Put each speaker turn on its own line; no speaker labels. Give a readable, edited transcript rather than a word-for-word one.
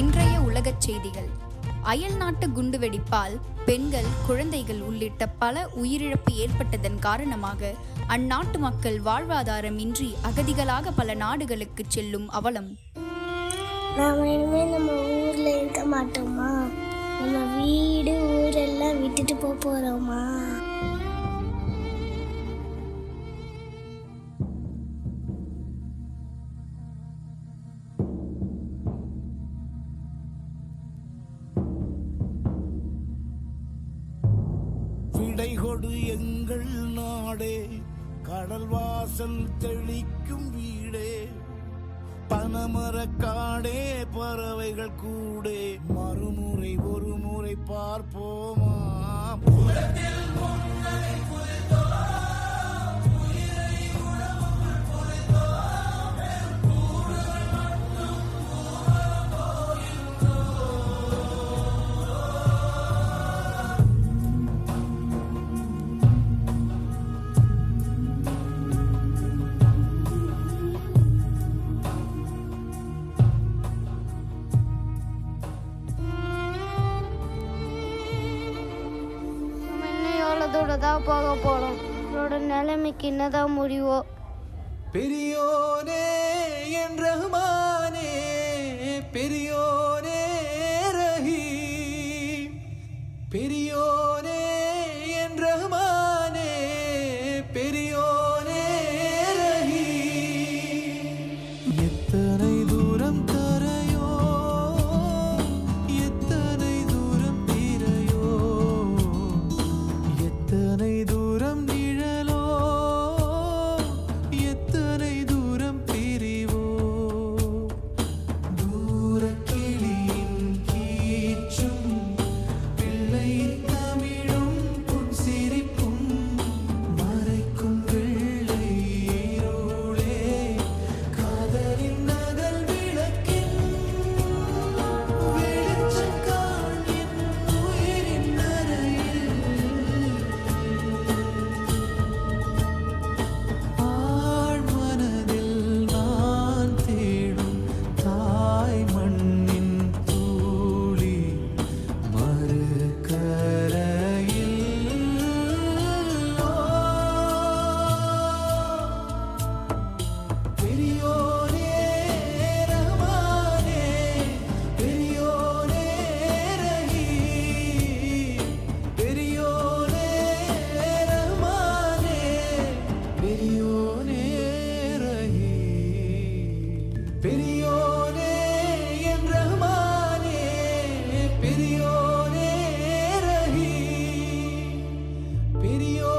இன்றைய உலகச் செய்திகள். அயல் நாட்டு குண்டுவெடிப்பால் பெண்கள், குழந்தைகள் உள்ளிட்ட பல உயிரிழப்பு ஏற்பட்டதன் காரணமாக அந்நாட்டு மக்கள் வாழ்வாதாரம் இன்றி அகதிகளாக பல நாடுகளுக்கு செல்லும் அவலம்.
நாம இனிமே நம்ம ஊர்ல இருக்க மாட்டோமா? நம்ம வீடு ஊரெல்லாம் விட்டுட்டு போறோமா?
விடைகொடு எங்கள் நாடே, கடல் வாசல் தெளிக்கும் வீடே, பனமரக்காடே, பறவைகள் கூடே, மறுமுறை ஒரு முறை பார்ப்போமா?
தான் போக போறோம். என்னோட நிலைமைக்கு என்னதான் முடிவோ?
பெரியோனே என் ரஹ்மானே, பெரியோனே ரஹீம், பெரியோனே என் ரஹ்மானே, பெரியோனே ரஹீம். எத்தனை தூரம் தரையோ, எத்தனை தூரம் தீரையோ, எத்தனை தூரம் நிழலோ, எத்தனை தூரம் பிரிவோ, தூரக்கிளியின் கீச்சும் நெறியோ